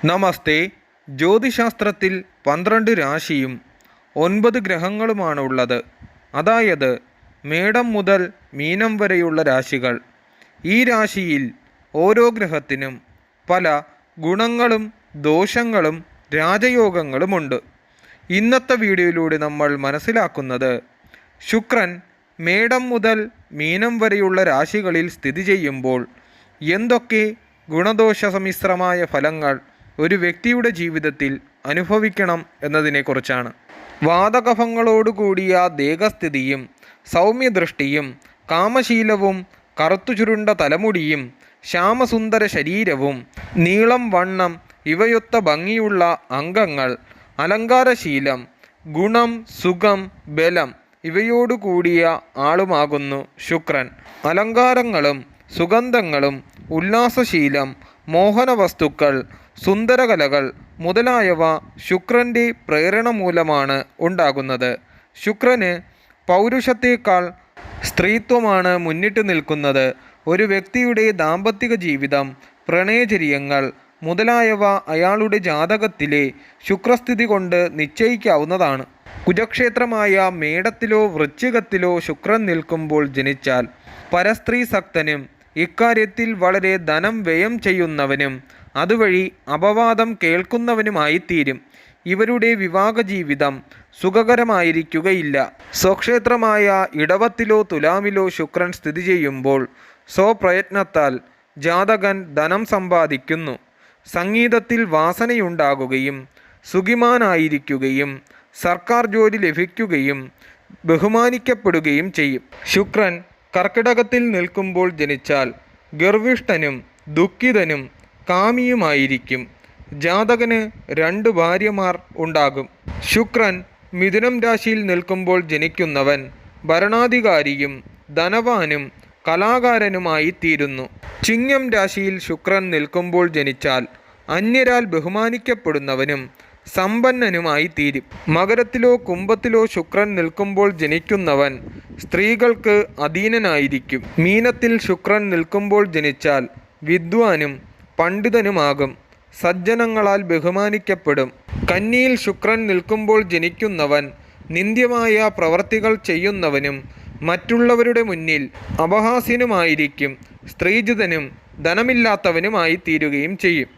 നമസ്തേ. ജ്യോതിശാസ്ത്രത്തിൽ 12 രാശിയും 9 ഗ്രഹങ്ങളുമാണ് ഉള്ളത്. അതായത് മേടം മുതൽ മീനം വരെയുള്ള രാശികൾ. ഈ രാശിയിൽ ഓരോ ഗ്രഹത്തിനും പല ഗുണങ്ങളും ദോഷങ്ങളും രാജയോഗങ്ങളുമുണ്ട്. ഇന്നത്തെ വീഡിയോയിലൂടെ നമ്മൾ മനസ്സിലാക്കുന്നത് ശുക്രൻ മേടം മുതൽ മീനം വരെയുള്ള രാശികളിൽ സ്ഥിതി ചെയ്യുമ്പോൾ എന്തൊക്കെ ഗുണദോഷ സമ്മിശ്രമായ ഫലങ്ങൾ ഒരു വ്യക്തിയുടെ ജീവിതത്തിൽ അനുഭവിക്കണം എന്നതിനെക്കുറിച്ചാണ്. വാതകഫങ്ങളോടുകൂടിയ ദേഹസ്ഥിതിയും സൗമ്യദൃഷ്ടിയും കാമശീലവും കറുത്തു ചുരുണ്ട തലമുടിയും ശ്യാമസുന്ദര ശരീരവും നീളം വണ്ണം ഇവയൊത്ത ഭംഗിയുള്ള അംഗങ്ങൾ അലങ്കാരശീലം ഗുണം സുഖം ബലം ഇവയോടുകൂടിയ ആളുമാകുന്നു ശുക്രൻ. അലങ്കാരങ്ങളും സുഗന്ധങ്ങളും ഉല്ലാസശീലം മോഹനവസ്തുക്കൾ സുന്ദരകലകൾ മുതലായവ ശുക്രൻ്റെ പ്രേരണ മൂലമാണ് ഉണ്ടാകുന്നത്. ശുക്രന് പൗരുഷത്തേക്കാൾ സ്ത്രീത്വമാണ് മുന്നിട്ട് നിൽക്കുന്നത്. ഒരു വ്യക്തിയുടെ ദാമ്പത്തിക ജീവിതം പ്രണയചര്യങ്ങൾ മുതലായവ അയാളുടെ ജാതകത്തിലെ ശുക്രസ്ഥിതി കൊണ്ട് നിശ്ചയിക്കാവുന്നതാണ്. കുജക്ഷേത്രമായ മേടത്തിലോ വൃശ്ചികത്തിലോ ശുക്രൻ നിൽക്കുമ്പോൾ ജനിച്ചാൽ പരസ്ത്രീസക്തനും ഇക്കാര്യത്തിൽ വളരെ ധനം വ്യയം ചെയ്യുന്നവനും അതുവഴി അപവാദം കേൾക്കുന്നവനുമായിത്തീരും. ഇവരുടെ വിവാഹ ജീവിതം സുഖകരമായിരിക്കുകയില്ല. സ്വക്ഷേത്രമായ ഇടവത്തിലോ തുലാമിലോ ശുക്രൻ സ്ഥിതി ചെയ്യുമ്പോൾ സ്വപ്രയത്നത്താൽ ജാതകൻ ധനം സമ്പാദിക്കുന്നു. സംഗീതത്തിൽ വാസനയുണ്ടാകുകയും സുഖിമാനായിരിക്കുകയും സർക്കാർ ജോലി ലഭിക്കുകയും ബഹുമാനിക്കപ്പെടുകയും ചെയ്യും. ശുക്രൻ കർക്കിടകത്തിൽ നിൽക്കുമ്പോൾ ജനിച്ചാൽ ഗർവിഷ്ഠനും ദുഃഖിതനും കാമിയുമായിരിക്കും. ജാതകന് 2 ഭാര്യമാർ ഉണ്ടാകും. ശുക്രൻ മിഥുനം രാശിയിൽ നിൽക്കുമ്പോൾ ജനിക്കുന്നവൻ ഭരണാധികാരിയും ധനവാനും കലാകാരനുമായി തീരുന്നു. ചിങ്ങം രാശിയിൽ ശുക്രൻ നിൽക്കുമ്പോൾ ജനിച്ചാൽ അന്യരാൽ ബഹുമാനിക്കപ്പെടുന്നവനും സമ്പന്നനുമായി തീരും. മകരത്തിലോ കുംഭത്തിലോ ശുക്രൻ നിൽക്കുമ്പോൾ ജനിക്കുന്നവൻ സ്ത്രീകൾക്ക് അധീനനായിരിക്കും. മീനത്തിൽ ശുക്രൻ നിൽക്കുമ്പോൾ ജനിച്ചാൽ വിദ്വാനും പണ്ഡിതനുമാകും. സജ്ജനങ്ങളാൽ ബഹുമാനിക്കപ്പെടും. കന്നിയിൽ ശുക്രൻ നിൽക്കുമ്പോൾ ജനിക്കുന്നവൻ നിന്ദ്യമായ പ്രവർത്തികൾ ചെയ്യുന്നവനും മറ്റുള്ളവരുടെ മുന്നിൽ അപഹാസ്യനുമായിരിക്കും. സ്ത്രീജിതനും ധനമില്ലാത്തവനുമായി തീരുകയും ചെയ്യും.